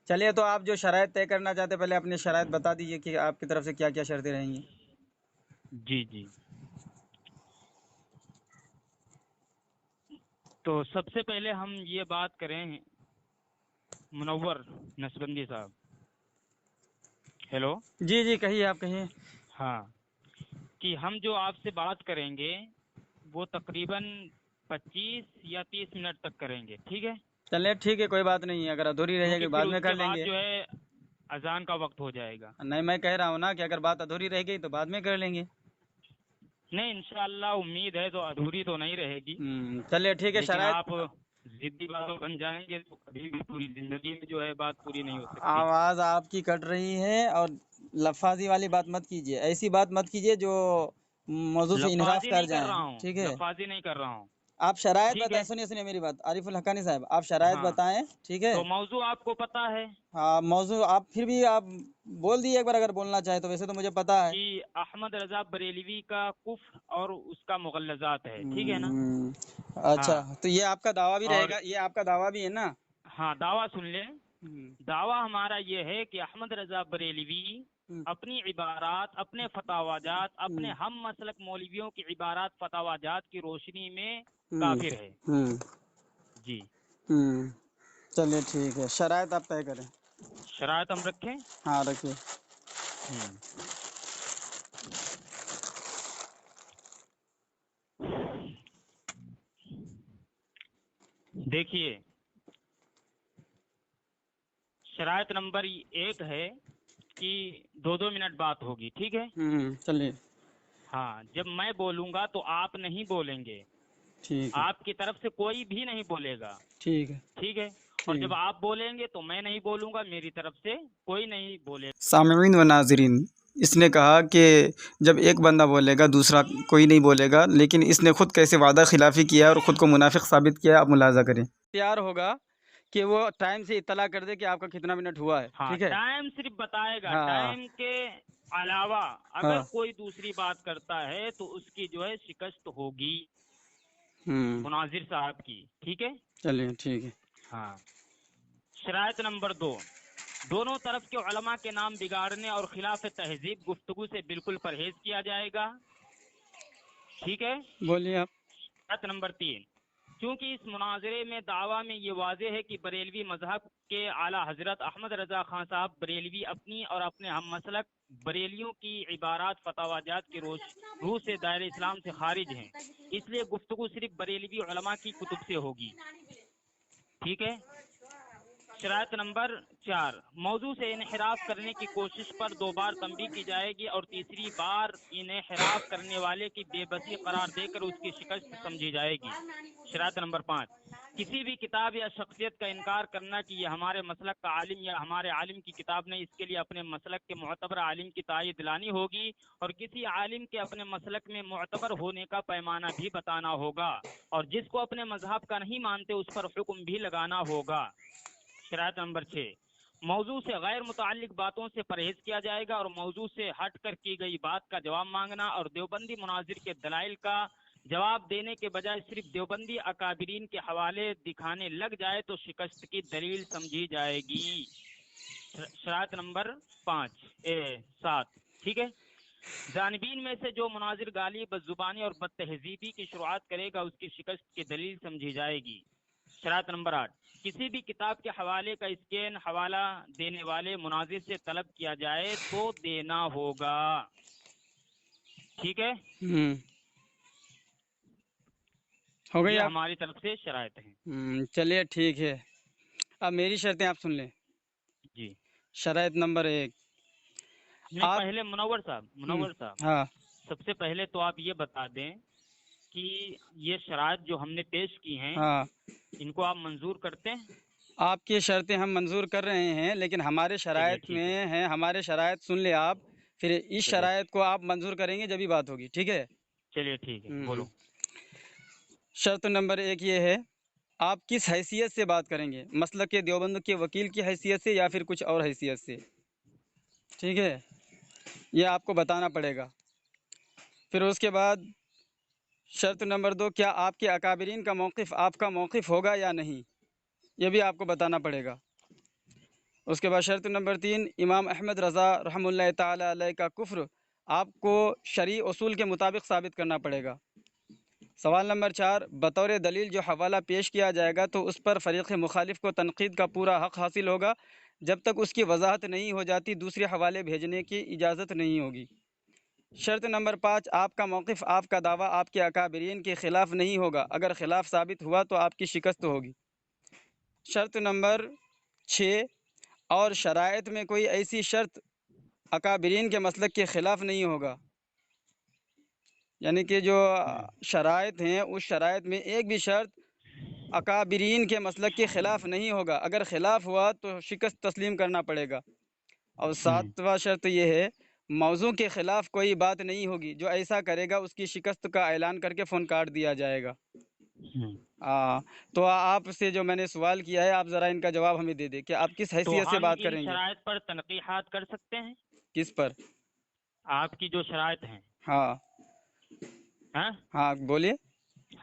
چلیے تو آپ جو شرائط طے کرنا چاہتے ہیں پہلے اپنی شرائط بتا دیجیے کہ آپ کی طرف سے کیا کیا شرطیں رہیں گی. جی جی، تو سب سے پہلے ہم یہ بات کریں منور نسبندی صاحب. ہیلو. جی جی کہیے، آپ کہیے. ہاں، کہ ہم جو آپ سے بات کریں گے وہ تقریباً 25 یا 30 منٹ تک کریں گے، ٹھیک ہے؟ چلیے ٹھیک ہے، کوئی بات نہیں ہے. اگر ادھوری رہے کیونکہ گی پھر بعد میں اس کر کے لیں بعد گے. جو ہے اذان کا وقت ہو جائے گا. نہیں، میں کہہ رہا ہوں نا کہ اگر بات ادھوری رہ گئی تو بعد میں کر لیں گے. نہیں، انشاءاللہ امید ہے تو ادھوری تو نہیں رہے گی، چلیے ٹھیک ہے. لیکن شرائط. آپ ضدی باتوں بن جائیں گے تو کبھی بھی پوری زندگی میں جو ہے بات پوری نہیں ہو سکتی. آواز آپ کی کٹ رہی ہے اور لفاظی والی بات مت کیجیے، ایسی بات مت کیجیے جو موضوع سے انحراف لفاظی کر نہیں کر جائیں. رہا ہوں، ٹھیک ہے، لفاظی نہیں کر رہا ہوں. آپ شرائط ٹھیک ہے. بتائیں. سنیے میری بات، عارف الحقانی صاحب، آپ شرائط ہاں، بتائیں. ٹھیک ہے. تو موضوع آپ کو پتہ ہے ہاں، موضوع آپ پھر بھی آپ بول دیے ایک بار اگر بولنا چاہے تو. ویسے تو مجھے پتا ہے. کہ احمد رضا بریلوی کا کفر اور اس کا مغلظات ہے، ٹھیک ہے نا؟ اچھا، ہاں، تو یہ آپ کا دعویٰ بھی رہے اور گا، یہ آپ کا دعویٰ بھی ہے نا؟ ہاں، دعویٰ سن لیں. دعویٰ ہمارا یہ ہے کہ احمد رضا بریلوی اپنی عبارات، اپنے فتاوی جات، اپنے ہم مسلک مولویوں کی عبارات فتاوی جات کی روشنی میں کافر ہے. جی، چلیے ٹھیک ہے. شرائط آپ طے کریں. شرائط ہم رکھیں. ہاں رکھیے. ہوں دیکھیے، شرائط نمبر 1 ہے کہ 2 منٹ بات ہوگی، ٹھیک ہے؟ چلیے ہاں، جب میں بولوں گا تو آپ نہیں بولیں گے، ٹھیک ہے. آپ کی طرف سے کوئی بھی نہیں بولے گا، ٹھیک ہے. ٹھیک ہے؟ اور جب آپ بولیں گے تو میں نہیں بولوں گا، میری طرف سے کوئی نہیں بولے گا. سامعین و ناظرین، اس نے کہا کہ جب ایک بندہ بولے گا دوسرا کوئی نہیں بولے گا، لیکن اس نے خود کیسے وعدہ خلافی کیا اور خود کو منافق ثابت کیا، آپ ملاحظہ کریں. تیار ہوگا کہ وہ ٹائم سے اطلاع کر دے کہ آپ کا کتنا منٹ ہوا ہے. ہاں، ٹھیک ہے. ٹائم صرف بتائے گا. ہاں ٹائم کے علاوہ ہاں. اگر کوئی دوسری بات کرتا ہے تو اس کی جو ہے شکست ہوگی مناظر صاحب کی، ٹھیک ہے؟ چلیے ٹھیک ہے. ہاں. شرائط نمبر 2، دونوں طرف کے علماء کے نام بگاڑنے اور خلاف تہذیب گفتگو سے بالکل پرہیز کیا جائے گا، ٹھیک ہے؟ بولیے آپ. شرط نمبر 3، چونکہ اس مناظرے میں دعویٰ میں یہ واضح ہے کہ بریلوی مذہب کے اعلیٰ حضرت احمد رضا خان صاحب بریلوی اپنی اور اپنے ہم مسلک بریلیوں کی عبارات فتاوی جات کے روح سے دائرہ اسلام سے خارج ہیں، اس لیے گفتگو صرف بریلوی علماء کی کتب سے ہوگی، ٹھیک ہے؟ شرائط نمبر 4، موضوع سے انحراف کرنے کی کوشش پر 2 بار تنبیہ کی جائے گی اور تیسری بار انحراف کرنے والے کی بے بسی قرار دے کر اس کی شکست سمجھی جائے گی. شرائط نمبر 5، کسی بھی کتاب یا شخصیت کا انکار کرنا کہ یہ ہمارے مسلک کا عالم یا ہمارے عالم کی کتاب نہیں، اس کے لیے اپنے مسلک کے معتبر عالم کی تائید دلانی ہوگی اور کسی عالم کے اپنے مسلک میں معتبر ہونے کا پیمانہ بھی بتانا ہوگا اور جس کو اپنے مذہب کا نہیں مانتے اس پر حکم بھی لگانا ہوگا. شرائط نمبر 6، موضوع سے غیر متعلق باتوں سے پرہیز کیا جائے گا اور موضوع سے ہٹ کر کی گئی بات کا جواب مانگنا اور دیوبندی مناظر کے دلائل کا جواب دینے کے بجائے صرف دیوبندی اکابرین کے حوالے دکھانے لگ جائے تو شکست کی دلیل سمجھی جائے گی. شرائط نمبر 7، ٹھیک ہے؟ جانبین میں سے جو مناظر گالی، بدزبانی اور بد تہذیبی کی شروعات کرے گا اس کی شکست کی دلیل سمجھی جائے گی. شرائط نمبر 8، کسی بھی کتاب کے حوالے کا اسکین حوالہ دینے والے مناظر سے طلب کیا جائے تو دینا ہوگا، ٹھیک ہے؟ ہو گئی یہ آپ. ہماری طرف سے شرائط ہیں. چلیے ٹھیک ہے. اب میری شرطیں آپ سن لیں. جی. شرائط نمبر 1، نہیں، آپ. پہلے منور صاحب ہاں. سب سے پہلے تو آپ یہ بتا دیں کہ یہ شرائط جو ہم نے پیش کی ہیں ہاں، ان کو آپ منظور کرتے ہیں؟ آپ کی شرطیں ہم منظور کر رہے ہیں، لیکن ہمارے چلیے شرائط ٹھیک ہے. میں ہیں. ہمارے شرائط سن لیں آپ، پھر اس چلیے شرائط کو آپ منظور کریں گے جبھی بات ہوگی. ٹھیک ہے. ٹھیک ہے، بولو. شرط نمبر 1 یہ ہے، آپ کس حیثیت سے بات کریں گے؟ مسلک کے دیوبند کے وکیل کی حیثیت سے یا پھر کچھ اور حیثیت سے؟ ٹھیک ہے، یہ آپ کو بتانا پڑے گا. پھر اس کے بعد شرط نمبر 2، کیا آپ کے اکابرین کا موقف آپ کا موقف ہوگا یا نہیں؟ یہ بھی آپ کو بتانا پڑے گا. اس کے بعد شرط نمبر 3، امام احمد رضا رحمہ اللہ تعالی علیہ کا کفر آپ کو شرعی اصول کے مطابق ثابت کرنا پڑے گا۔ سوال نمبر 4، بطور دلیل جو حوالہ پیش کیا جائے گا تو اس پر فریق مخالف کو تنقید کا پورا حق حاصل ہوگا، جب تک اس کی وضاحت نہیں ہو جاتی دوسرے حوالے بھیجنے کی اجازت نہیں ہوگی۔ شرط نمبر 5، آپ کا موقف، آپ کا دعویٰ آپ کے اکابرین کے خلاف نہیں ہوگا، اگر خلاف ثابت ہوا تو آپ کی شکست ہوگی۔ شرط نمبر 6، اور شرائط میں کوئی ایسی شرط اکابرین کے مسلک کے خلاف نہیں ہوگا، یعنی کہ جو شرائط ہیں اس شرائط میں ایک بھی شرط اکابرین کے مسلک کے خلاف نہیں ہوگا، اگر خلاف ہوا تو شکست تسلیم کرنا پڑے گا۔ اور 7واں شرط یہ ہے، موضوع کے خلاف کوئی بات نہیں ہوگی، جو ایسا کرے گا اس کی شکست کا اعلان کر کے فون کاٹ دیا جائے گا۔ تو آپ سے جو میں نے سوال کیا ہے، آپ ذرا ان کا جواب ہمیں دے دیں کہ آپ کس تو حیثیت سے ہم بات ان کریں گے؟ شرائط پر تنقیحات کر سکتے ہیں؟ کس پر؟ آپ کی جو شرائط ہیں۔ ہاں ہاں ہاں بولیے۔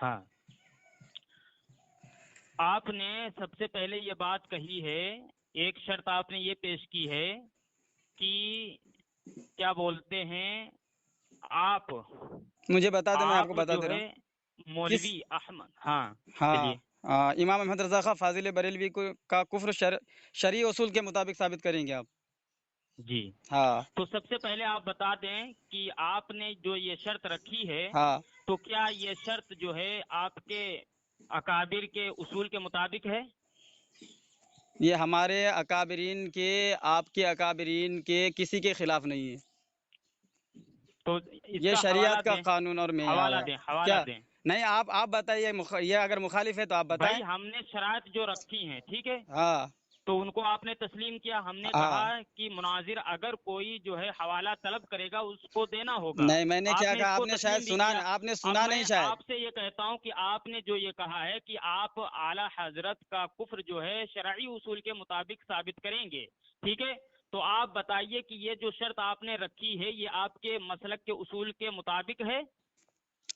ہاں، آپ نے سب سے پہلے یہ بات کہی ہے، ایک شرط آپ نے یہ پیش کی ہے کہ کیا بولتے ہیں آپ مجھے بتا دیں، میں آپ کو بتا جو دے رہا ہے ہوں۔ مولوی احمد، ہاں ہاں چلیے۔ امام احمد رضا خان فاضل بریلوی کا کفر شرعی اصول کے مطابق ثابت کریں گے آپ؟ جی، ہاں تو سب سے پہلے آپ بتا دیں کہ آپ نے جو یہ شرط رکھی ہے، ہاں تو کیا یہ شرط جو ہے آپ کے اکابر کے اصول کے مطابق ہے؟ یہ ہمارے اکابرین کے، آپ کے اکابرین کے کسی کے خلاف نہیں ہے، تو اس یہ کا حوالہ شریعت کا دیں، قانون اور معیار حوالہ ہے۔ دیں، حوالہ کیا دیں۔ نہیں، آپ بتائیے، یہ اگر مخالف ہے تو آپ بتائیں۔ بھائی ہم نے شرائط جو رکھی ہیں، ٹھیک ہے، ہاں تو ان کو آپ نے تسلیم کیا۔ ہم نے ہاں، کہا کہ مناظر اگر کوئی جو ہے حوالہ طلب کرے گا اس کو دینا ہوگا، نہیں میں نے آپ کیا نے اس کہا، آپ کو نے شاید تسلیم بھی سنا، کیا۔ آپ نے اب سنا میں نہیں شاید۔ آپ سے یہ کہتا ہوں کہ آپ نے جو یہ کہا ہے کہ آپ اعلی حضرت کا کفر جو ہے شرعی اصول کے مطابق ثابت کریں گے، ٹھیک ہے، تو آپ بتائیے کہ یہ جو شرط آپ نے رکھی ہے یہ آپ کے مسلک کے اصول کے مطابق ہے؟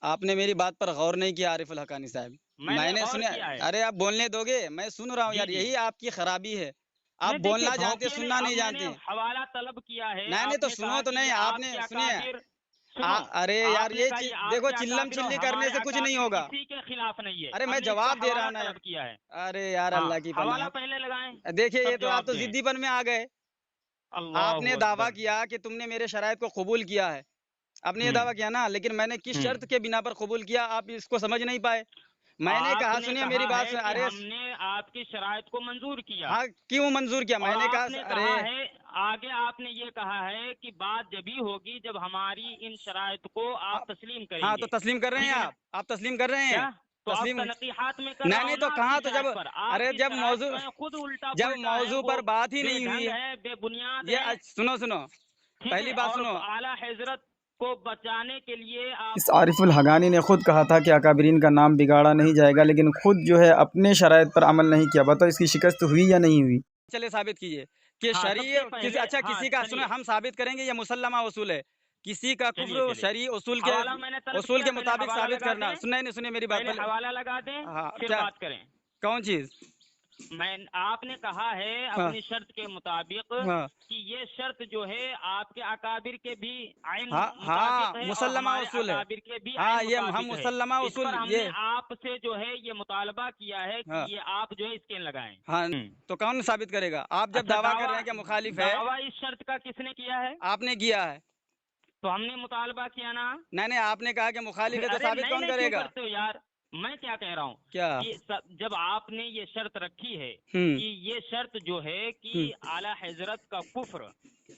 آپ نے میری بات پر غور نہیں کیا عارف الحقانی صاحب، میں میں نے غور سنا۔ کیا ہے۔ ارے آپ بولنے دو گے؟ میں سن رہا ہوں جی یار، جی، یہی آپ کی خرابی ہے، آپ نہیں دیکھیے بولنا جانتے بھونکیے نہیں، سننا اب نہیں میں نے جانتے۔ حوالہ طلب کیا ہے، نہیں نہیں آپ تو نے سنو کہا تو کہ نہیں، یہ آپ آپ نے کے سنیے۔ اکابر، سنو، ارے یار آپ نے یہ کہا یہ آپ دیکھو، کے چلم اکابر اور چلی کرنے ہمارے سے کچھ نہیں اکابر ہوگا۔ کسی کے خلاف نہیں ہے، ارے ہم میں نے اس کا جواب دے رہا حوالہ ہوں نا۔ طلب کیا ہے۔ ارے یار ہاں، اللہ کی حوالہ پناہ، پہلے لگائیں دیکھیے یہ تب تو آپ جواب تو دیں۔ ضدی پن میں آ گئے۔ آپ نے اللہ دعویٰ اکبر۔ کیا کہ تم نے میرے شرائط کو قبول کیا ہے، آپ نے یہ ہوں دعویٰ کیا نا، لیکن میں نے کس ہوں شرط کے بنا پر قبول کیا آپ اس کو سمجھ نہیں پائے۔ میں نے آپ کہا، نے سنیے میری کہا بات ہے سنیں، کہ ارے ہم نے آپ کی شرائط کو منظور کیا، ہاں کیوں منظور کیا؟ اور میں نے آپ نے کہا ارے کہا ہے آگے، آپ نے یہ کہا ہے کہ بات جبھی ہوگی جب ہماری ان شرائط کو آپ تسلیم کریں ہاں تو گے، تسلیم کر رہے ٹھیک ہیں، ہے نا؟ آپ تسلیم کر رہے ہیں؟ کیا؟ تو آپ تسلیم تنقیحات میں کر نہیں رہا نہیں ہوں تو نا آپ کہاں، کی تو جب شرائط پر، آپ ارے کی جب شرائط موضوع، جو ہے خود الٹا جب پلٹا ہے، موضوع وہ پر بات ہی بے نہیں ہوئی ڈھنگ ہے، ہے، بے بنیاد یہ ہے، سنو ٹھیک ہے، پہلی بات اور سنو۔ اعلیٰ حضرت کو بچانے کے لیے آپ اس عارف الحقانی نے خود کہا تھا کہ اکابرین کا نام بگاڑا نہیں جائے گا، لیکن خود جو ہے اپنے شرائط پر عمل نہیں کیا، بتاؤ اس کی شکست ہوئی یا نہیں ہوئی؟ چلے ثابت کیجئے کہ ہاں سب شرعی سے پہلے، اچھا ہاں کسی کا، سنیں چلیے ہم ثابت کریں گے، یہ مسلمہ اصول ہے، کسی کا چلیے کفر چلیے، شرعی حوالہ میں نے طلب اصول کیا، کے پہلے مطابق حوالہ ثابت لگا کرنا۔ دیں، سنیں میری بات پہلے حوالہ لگا دیں، ہاں پھر کیا؟ بات کریں۔ کون چیز؟ آپ نے کہا ہے ہاں اپنی شرط کے مطابق ہاں کہ یہ شرط جو ہے آپ کے اکابر کے بھی عین ہاں مطابق ہاں ہے اور مسلمہ ہمارے اصول ہے، اکابر کے بھی ہاں عین یہ ہم مطابق ہے۔ مسلمہ اس پر اصول ہم نے یہ آپ سے جو ہے یہ مطالبہ کیا ہے کہ ہاں یہ آپ جو ہے اسکین لگائیں۔ ہاں تو کون ثابت کرے گا؟ آپ جب اچھا، دعویٰ کر رہے ہیں کہ مخالف ہے، دعویٰ اس شرط کا کس نے کیا ہے؟ آپ نے کیا ہے؟ تو ہم نے مطالبہ کیا نا۔ نہیں آپ نے کہا کہ مخالف ہے تو ارے ثابت نہیں کون نہیں کرے کیوں گا؟ کرتے ہو یار، میں کیا کہہ رہا ہوں کیا؟ کہ جب آپ نے یہ شرط رکھی ہے ہوں کہ یہ شرط جو ہے کہ اعلیٰ حضرت کا کفر،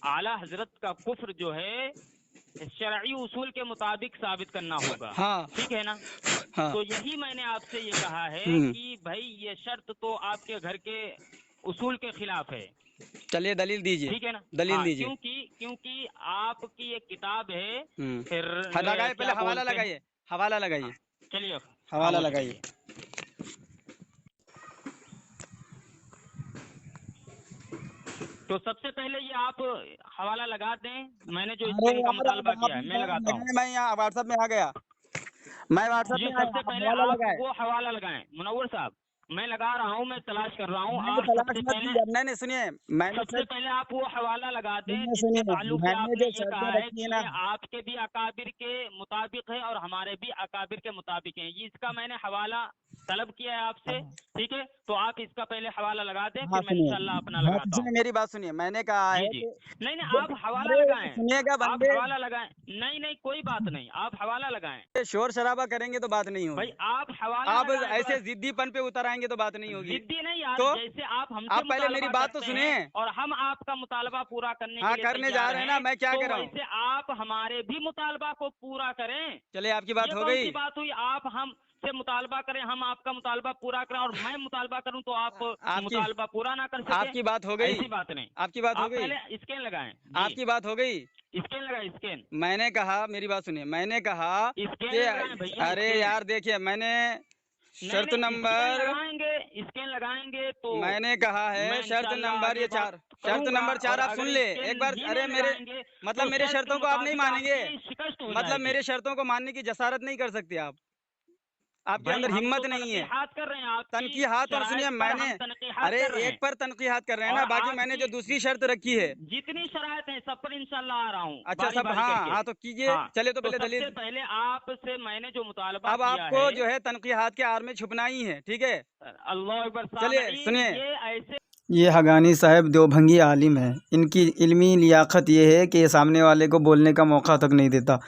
اعلیٰ حضرت کا کفر جو ہے شرعی اصول کے مطابق ثابت کرنا ہوگا، ہاں ٹھیک ہے نا؟ ہاں تو یہی میں نے آپ سے یہ کہا ہے کہ بھائی یہ شرط تو آپ کے گھر کے اصول کے خلاف ہے، چلیے دلیل دیجئے، ٹھیک ہے نا؟ دلیل ہاں، دیجئے۔ کیونکہ آپ کی ایک کتاب ہے، پھر لگائے، پہلے کیا حوالہ بولتے ہیں، لگائیے، حوالہ لگائیے، چلیے حوالہ خاموش لگائیے۔ رہیے۔ تو سب سے پہلے یہ آپ حوالہ لگا دیں، میں نے جو ارے اسکین کا یار مطالبہ آپ کیا ہے میں لگاتا ہوں میں یہاں واٹس ایپ میں آ گیا، میں واٹس ایپ جی۔ میں سب آیا، سے آپ پہلے حوالہ آپ لگائے۔ وہ حوالہ لگائیں، منور صاحب मैं लगा रहा हूँ, मैं तलाश कर रहा हूँ। नहीं आप तलाश सबसे मत पहले कीजिए, नहीं नहीं सुनिए, मैंने सबसे सर पहले आप वो हवाला लगा दें सुनिए जिसके सुनिए, ताल्लुक से मैंने आपने जो ये कहा शर्तें है रखी कि है ना, ये आपके भी अकाबिर के मुताबिक है और हमारे भी अकाबिर के मुताबिक है। ये इसका मैंने हवाला तलब किया है आपसे, ठीक है? तो आप इसका पहले हवाला लगा दें, हाँ फिर मैं सुनिए, इंशाल्लाह अपना हाँ लगाता सुनिए हूँ। मेरी बात सुनिए, मैंने कहा जी है जी, कि नहीं नहीं, आप हवाला अरे लगाएं, सुनिएगा आप बंदे, हवाला लगाएं। नहीं नहीं, कोई बात नहीं, आप हवाला लगाएं। शोर शराबा करेंगे तो बात नहीं भाई होगी। आप हवाला आप लगाएं ऐसे बस। जिद्दीपन पे उतर आएंगे तो बात नहीं होगी। जिद्दी नहीं यार, तो जैसे आप हमसे आप पहले मेरी मुतालबा बात तो करते सुनिए। हैं और हम आपका मुतालबा पूरा करने के हाँ लिए करने जा तैयार रहे हैं ना, हैं, मैं क्या तो कर रहा हूँ। वैसे आप हमारे भी मुतालबा को पूरा करें। चलिए आपकी बात ये हो कौन गई। सी बात हुई? आप हमसे मुतालबा करें, हम आपका मुतालबा पूरा करें, और मैं मुतालबा करूं तो आप आपकी मुतालबा पूरा ना कर सके? आपकी बात हो गई। ऐसी बात नहीं। आपकी बात हो आप गई। पहले स्कैन लगाएं जी, आपकी बात हो गई। स्कैन लगाएं, स्कैन मैंने कहा, मेरी बात सुनिए, मैंने कहा स्कैन कि लगाएं भैया, अरे स्कैन। यार देखिए, मैंने नहीं शर्त नहीं, स्कैन नंबर, लगाएंगे, स्कैन लगाएंगे तो मैंने कहा मैं है शर्त इंशाल्लाह नंबर आगे ये बात चार, शर्त करूंगा। नंबर और 4 आप सुन अगर ले स्कैन एक बार। ही अरे नहीं मेरे लगाएंगे मतलब तो मेरे शर्त के शर्तों को आप नहीं मुताबिक मानेंगे, आपकी शिकस्त हो मतलब जाएगी। मेरे शर्तों को मानने की जसारत नहीं कर सकते आप, आपके भाई अंदर हम तो हिम्मत नहीं है। तनकीहात कर रहे हैं, आपकी तनकीहात, और शराइत सुनिए पर मैंने, हम तनकीहात अरे कर रहे एक हैं, पर तनकीहात कर रहे हैं और ना, बाकी मैंने आपकी जो दूसरी शर्त रखी है। जितनी शराइत है सब पर इंशाल्लाह आ रहा हूँ अच्छा बारी सब, बारी हाँ करके। हाँ तो कीजिए, हाँ, चलिए तो तो पहले सबसे दलील। पहले आपसे मैंने जो मुतालबा अब किया आपको है, जो है तनकीहात के आड़ में छुपना ही है, ठीक है। अल्लाह अकबर, चलिए सामईन, सुनिए, ये ऐसे ये हगानी साहब देवभंगी आलिम है। इनकी इल्मी लियाकत ये है कि ये सामने वाले को बोलने का मौका तक नहीं देता,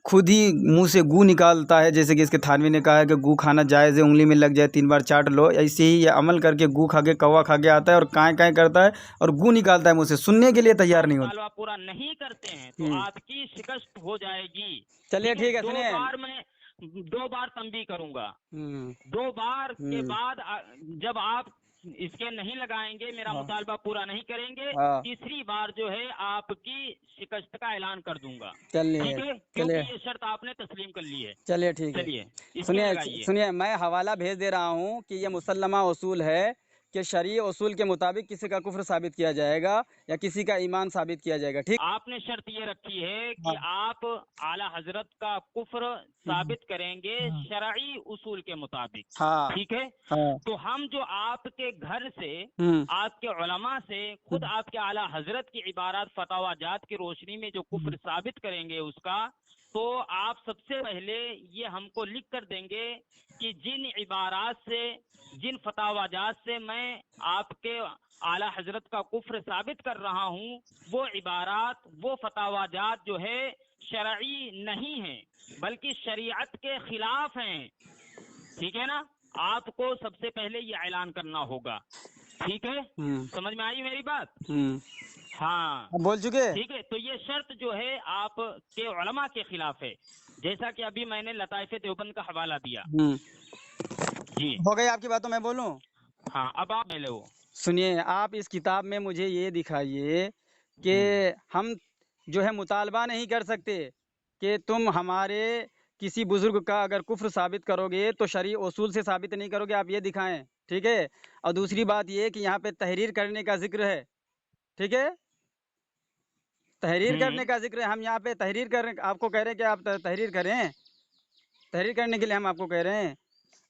खुद ही मुंह से गू निकालता है। जैसे कि इसके थानवी ने कहा है कि गू खाना जायज़ है, उंगली में लग जाए 3 बार चाट लो। ऐसे ही ये अमल करके गू खा के कौवा खा के आता है और काँय काँय करता है और गू निकालता है मुंह से, सुनने के लिए तैयार नहीं होता। मुतालबा पूरा नहीं करते हैं तो आपकी शिकस्त हो जाएगी। चलिए ठीक है, ठीक है सुनिए। मैं 2 बार तंबी करूंगा। हम्म 2 बार के हम्म, बाद जब आप इसके नहीं लगाएंगे, मेरा हाँ मुतालबा पूरा नहीं करेंगे, हाँ, तीसरी बार जो है आपकी शिकस्त का ऐलान कर दूंगा। चलिए ठीक है, क्योंकि चलिए ये शर्त आपने तस्लीम कर ली है। चलिए ठीक है। चलिए, इसके सुनिए लगाइए। सुनिए, मैं हवाला भेज दे रहा हूँ कि ये मुसल्लमा उसूल है कि शरई उसूल के मुताबिक किसी का कुफ्र साबित किया जाएगा या किसी का ईमान साबित किया जाएगा, ठीक। आपने शर्त ये रखी है कि हाँ आप आला हजरत का कुफ्र साबित करेंगे हाँ शरई उसूल के मुताबिक। हाँ ठीक है, हाँ, तो हम जो आपके घर से, हम्म आपके उलमा से, खुद आपके आला हजरत की इबारत फतावाजात की रोशनी में जो कुफ्र साबित करेंगे उसका, तो आप सबसे पहले ये हमको लिख कर देंगे कि जिन इबारात से, जिन फतावाजात से मैं आपके आला हजरत का कुफ्र साबित कर रहा हूँ, वो इबारात, वो फतावाजात जो है शरई नहीं है बल्कि शरीयत के खिलाफ हैं। ठीक है ना? आपको सबसे पहले ये ऐलान करना होगा। ठीक है, समझ में आई मेरी बात? हाँ, अब बोल चुके। ठीक है, तो ये शर्त जो है आपके उलमा के खिलाफ है, जैसा कि अभी मैंने लताइफ देवबंद का हवाला दिया। जी हो गई आपकी बात, तो मैं बोलूं। हाँ, अब आप ले लो। सुनिए, आप इस किताब में मुझे ये दिखाइए कि हम जो है मुतालबा नहीं कर सकते कि तुम हमारे किसी बुजुर्ग का अगर कुफ्र साबित करोगे तो शरई उसूल से साबित नहीं करोगे, आप ये दिखाएं, ठीक है। और दूसरी बात ये कि यहाँ पे तहरीर करने का जिक्र है, ठीक है, तहरीर करने का जिक्र है। हम यहाँ पे तहरीर कर, आपको कह रहे हैं कि आप तहरीर करें, तहरीर करने के लिए हम आपको कह रहे हैं।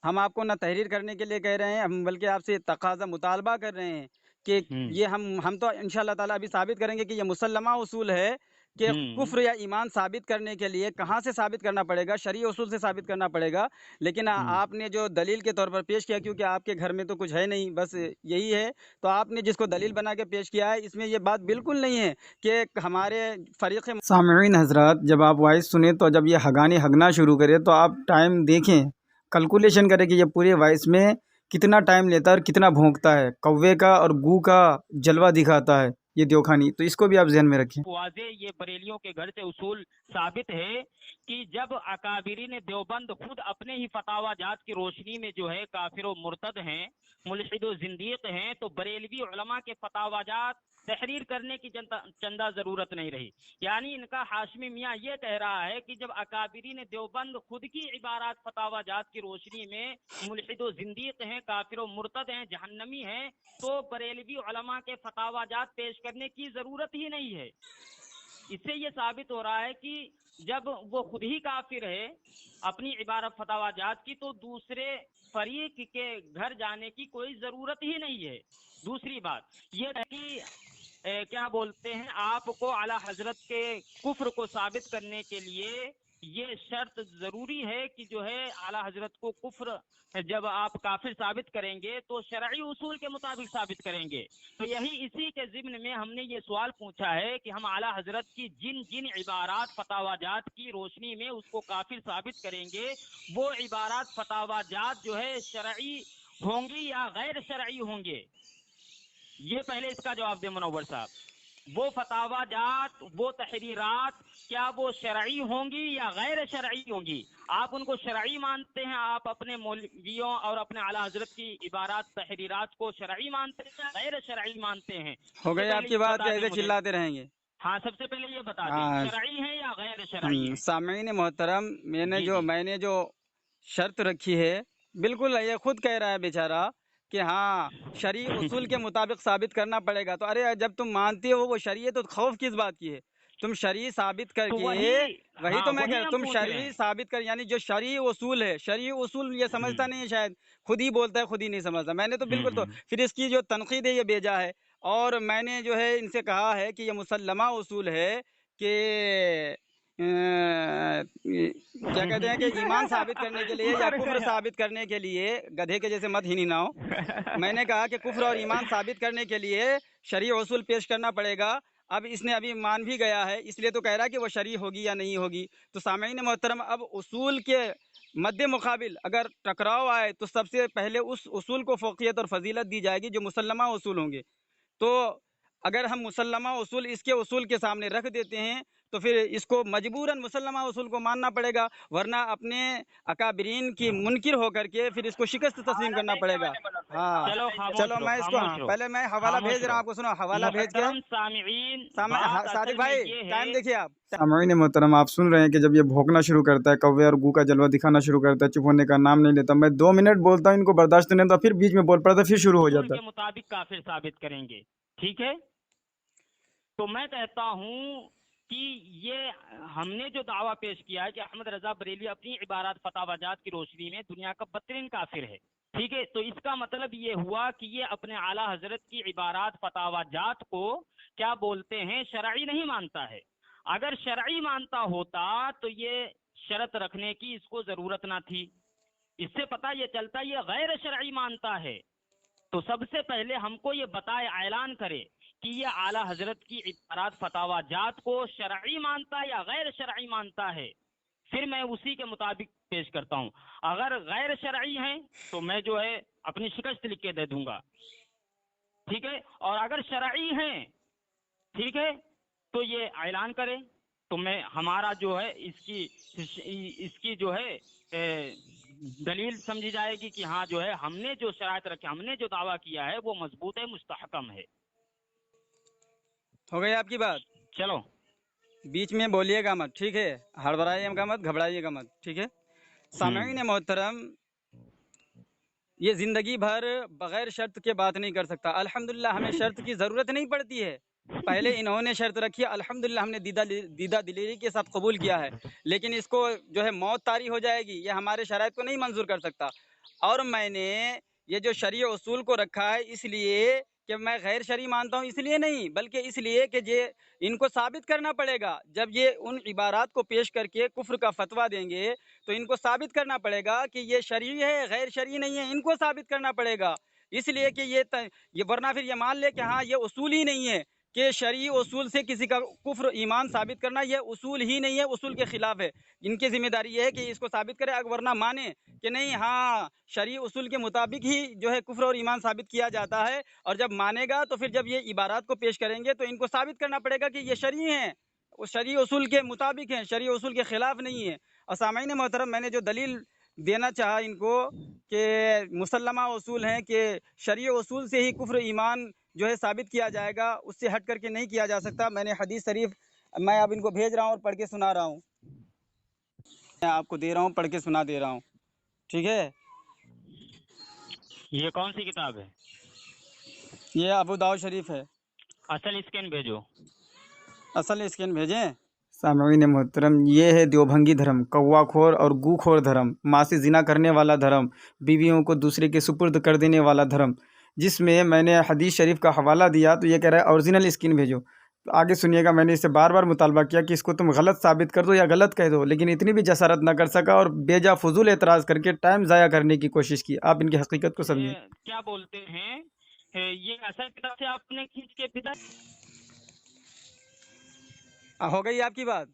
हम आपको ना तहरीर करने के लिए कह रहे हैं, हम बल्कि आपसे तकाजा मुतालबा कर रहे हैं कि ये हम तो इंशाअल्लाह ताला अभी साबित करेंगे कि ये मुसल्लमा उसूल है कि कुफ्र या ईमान साबित करने के लिए कहाँ से साबित करना पड़ेगा, शरई उसूल से साबित करना पड़ेगा। लेकिन आपने जो दलील के तौर पर पेश किया, क्योंकि आपके घर में तो कुछ है नहीं, बस यही है, तो आपने जिसको दलील बना के पेश किया है, इसमें ये बात बिल्कुल नहीं है कि हमारे फरीक़। सामईन हजरात, जब आप वॉइस सुने तो जब ये हगानी हगना शुरू करे तो आप टाइम देखें, कैलकुलेशन करें कि ये पूरे वॉइस में कितना टाइम लेता है और कितना भौंकता है, कौवे का और गू का जलवा दिखाता है ये देवखानी, तो इसको भी आप ध्यान में रखें। वाजे ये बरेलियों के घर से उसूल साबित है कि जब अकाबिरीन देवबंद खुद अपने ही फतावाजात की रोशनी में जो है काफिर व मुर्तद हैं, मुल्हिद व जिंदीक हैं, तो बरेलवी उलमा के फतावाजात तहरीर करने की चंदा जरूरत नहीं रही। यानी इनका हाशमी मियाँ ये कह रहा है कि जब अकाबिरीन देवबंद खुद की इबारात फतावाजात की रोशनी में मुल्हिद व जिंदीक हैं, काफिर व मुर्तद हैं, जहन्नमी हैं, तो बरेलवी उलमा के फतावाजात पेश करने की जरूरत ही नहीं है। इससे ये साबित हो रहा है कि जब वो खुद ही काफिर है अपनी इबारत फतावाजात की, तो दूसरे फरीक के घर जाने की कोई ज़रूरत ही नहीं है। दूसरी बात ये है कि क्या बोलते हैं, आपको आला हजरत के कुफ्र को साबित करने के लिए ये शर्त ज़रूरी है कि जो है आला हजरत को कुफ्र जब आप काफिर साबित करेंगे तो शरई उसूल के मुताबिक साबित करेंगे। तो यही इसी के ज़िम्न में हमने ये सवाल पूछा है कि हम आला हजरत की जिन जिन इबारात फतावाजात की रोशनी में उसको काफिर साबित करेंगे, वो इबारात फतावाजात जो है शरई होंगी या गैर शरई होंगे, ये पहले इसका जवाब दे मुनव्वर साहब। वो फतावाजात, वो तहरीरात, क्या वो शरई होंगी या गैर शरई होंगी? आप उनको शरई मानते हैं, आप अपने मौलवियों और अपने आला हजरत की इबारात तहरीरात को शरई मानते हैं, गैर शरई मानते हैं? हो गई सबसे पहले आपकी ये बात, बता दें कैसे मुझे। चिल्लाते रहेंगे? हाँ, सबसे पहले ये बता हाँ, दें शरई है या गैर शरई है? सामीन मोहतरम, जी जी मैंने जो शर्त रखी है, बिल्कुल ये खुद कह रहा है बेचारा कि हाँ शरई उसूल के मुताबिक साबित करना पड़ेगा। तो अरे जब तुम मानते हो वो शरई है तो खौफ किस बात की है? तुम शरई साबित तो करके, वही हाँ तो मैं कह वही रहा हूँ, हम तुम पूछ रहे शरई हैं। साबित कर, यानी जो शरई उसूल है, शरई उसूल ये समझता नहीं है शायद, खुद ही बोलता है खुद ही नहीं समझता। मैंने तो बिल्कुल, तो हम्म। फिर इसकी जो तनकीद है ये बेजा है। और मैंने जो है इनसे कहा है कि ये मुसल्लमा उसूल है कि क्या कहते हैं कि ईमान साबित करने के लिए या मर कुफ्र गया। साबित करने के लिए, गधे के जैसे मत ही ना हो, मैंने कहा कि कुफ्र और ईमान साबित करने के लिए शरई उसूल पेश करना पड़ेगा। अब इसने अभी मान भी गया है, इसलिए तो कह रहा है कि वो शरई होगी या नहीं होगी। तो सामईन मोहतरम, अब उसूल के मद्दे मुकाबिल अगर टकराव आए तो सबसे पहले उस उसूल को फ़ौक़ियत और फजीलत दी जाएगी जो मुसल्लमा उसूल होंगे। तो अगर हम मुसल्लमा उसूल इसके उसूल के सामने रख देते हैं तो फिर इसको मजबूरन मुसल्लमा उसूल को मानना पड़ेगा, वरना अपने अकाबरीन की मुनकिर होकर के फिर इसको शिकस्त तस्लीम करना पड़ेगा। हाँ, चलो खामोश चलो रहो, मैं इसको, खामोश हाँ रहो, पहले मैं हवाला खामोश भेज रहा हूँ रहो। आपको, सुनो हवाला भेज के। मुहतरम सामिईन, बात सादिक असल में भाई ये है। टाइम देखिए आप। सामईन मोहतरम, आप सुन रहे हैं कि जब ये भौंकना शुरू करता है, कौवे और गू का जलवा दिखाना शुरू करता है, चुप होने का नाम नहीं लेता। मैं 2 मिनट बोलता हूँ, इनको बर्दाश्त नहीं होता, फिर बीच में बोल पड़ता, फिर शुरू हो उसूल जाता के मुताबिक काफिर साबित करेंगे, ठीक है? तो मैं कहता हूँ कि ये हमने जो दावा पेश किया है कि अहमद रजा बरेली अपनी इबारत फतावाजात की रोशनी में दुनिया का बदतरीन काफिर है, ठीक है? तो इसका मतलब ये हुआ कि ये अपने आला हजरत की इबारत फतावाजात को क्या बोलते हैं, शरई नहीं मानता है। अगर शरई मानता होता तो ये शर्त रखने की इसको जरूरत ना थी। इससे पता ये चलता ये गैर शरई मानता है। तो सबसे पहले हमको ये बताए, ऐलान करे कि ये आला हजरत की इबारत फतावाजात को शरई मानता है या गैर शरई मानता है, फिर मैं उसी के मुताबिक पेश करता हूँ। अगर गैर शरई हैं तो मैं जो है अपनी शिकस्त लिख के दे दूंगा, ठीक है? और अगर शरई हैं, ठीक है, तो ये ऐलान करे, तो मैं हमारा जो है इसकी जो है दलील समझी जाएगी कि हाँ जो है हमने जो शराइत रखे, हमने जो दावा किया है वो मजबूत है, मुस्तहकम है। हो गई आपकी बात? चलो, बीच में बोलिएगा मत, ठीक है? हड़बड़ाइएगा मत, घबराइएगा मत, ठीक है? सामईन मोहतरम, ये ज़िंदगी भर बग़ैर शर्त के बात नहीं कर सकता। अल्हम्दुलिल्लाह हमें शर्त की ज़रूरत नहीं पड़ती है। पहले इन्होंने शर्त रखी है, अल्हम्दुलिल्लाह हमने दीदा दिलेरी के साथ कबूल किया है, लेकिन इसको जो है मौत तारी हो जाएगी, ये हमारे शराइत को नहीं मंजूर कर सकता। और मैंने ये जो शरई उसूल को रखा है इसलिए कि मैं गैर शरई मानता हूँ, इसलिए नहीं, बल्कि इसलिए कि ये इनको साबित करना पड़ेगा। जब ये उन इबारात को पेश करके कुफ्र का फतवा देंगे तो इनको साबित करना पड़ेगा कि ये शरई है, गैर शरई नहीं है, इनको साबित करना पड़ेगा। इसलिए कि ये वरना फिर ये मान ले कि हाँ ये उसूल ही नहीं है, कि शरई उसूल से किसी का कुफ्र ईमान साबित करना ये उसूल ही नहीं है, उसूल के खिलाफ है। इनकी जिम्मेदारी ये है कि इसको साबित करे, अगर वरना माने कि नहीं हाँ शरई उसूल के मुताबिक ही जो है कुफ्र और ईमान साबित किया जाता है, और जब मानेगा तो फिर जब ये इबारात को पेश करेंगे तो इनको साबित करना पड़ेगा कि ये शरई हैं, वो शरई उसूल के मुताबिक हैं, शरई उसूल के खिलाफ नहीं है। और सामईन मोहतरम, मैंने जो दलील देना चाहा इनको कि मुसल्लमा उसूल हैं कि शरई उसूल से ही कुफ्र ईमान जो है साबित किया जाएगा, उससे हट करके नहीं किया जा सकता। मैंने हदीस शरीफ मैं अब इनको भेज रहा हूँ और पढ़ के सुना रहा हूँ, मैं आपको दे रहा हूँ, पढ़ के सुना दे रहा हूँ, ठीक है? ये कौन सी किताब है? ये अबू दाऊद शरीफ है। असल स्कैन भेजो। असल स्कैन भेजें? सामईन मोहतरम, ये है देवभंगी धर्म, कौवाखोर और गूखोर धर्म, माँ से जिना करने वाला धर्म, बीवियों को दूसरे के सुपुर्द कर देने वाला धर्म, जिसमें मैंने हदीस शरीफ का हवाला दिया तो ये कह रहा है ओरिजिनल स्क्रीन भेजो। तो आगे सुनिएगा, मैंने इससे बार बार मुतालबा किया कि इसको तुम गलत साबित कर दो या गलत कह दो, लेकिन इतनी भी जसारत ना कर सका और बेजा फजूल एतराज़ करके टाइम ज़ाया करने की कोशिश की। आप इनकी हकीकत को समझें। क्या बोलते हैं, ये असल किताब से आपने खींच के पिता हो गई आपकी बात?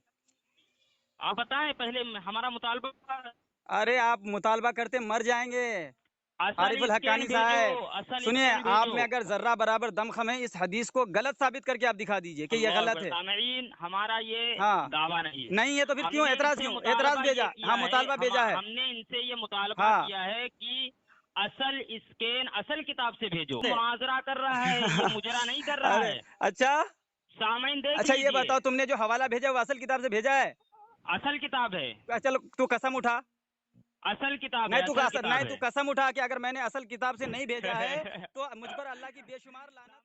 आप बताएं पहले हमारा मुतालबा। अरे आप मुतालबा करते मर जाएंगे। असल आरिफुल स्कैन हक्कानी भेजो, साहब असल सुनिए, स्कैन आप भेजो। में अगर जर्रा बराबर दमखम है, इस हदीस को गलत साबित करके आप दिखा दीजिए कि ये अल्लाह गलत अकबर। है। सामईन, हमारा ये हाँ। दावा नहीं है। नहीं है तो फिर क्यों हमने एतराज, इनसे क्यों मुतालबा एतराज ये भेजा? किया हाँ, है, मुतालबा भेजा है। हमने इनसे ये मुतालबा हाँ। किया है कि असल स्कैन असल किताब से भेजो। मुनाजरा कर रहा है, ये मुजरा नहीं कर रहा अरे है। अच्छा सामईन देख अच्छा, ये लीजिए। बताओ, तुमने जो हवाला भेजा वो असल किताब से भेजा है? असल किताब है, चलो तू कसम उठा। असल किताब नहीं है, तू असल कसम, किताब नहीं है। तू कसम उठा कि अगर मैंने असल किताब से नहीं भेजा है तो मुझ पर अल्लाह की बेशुमार लानत।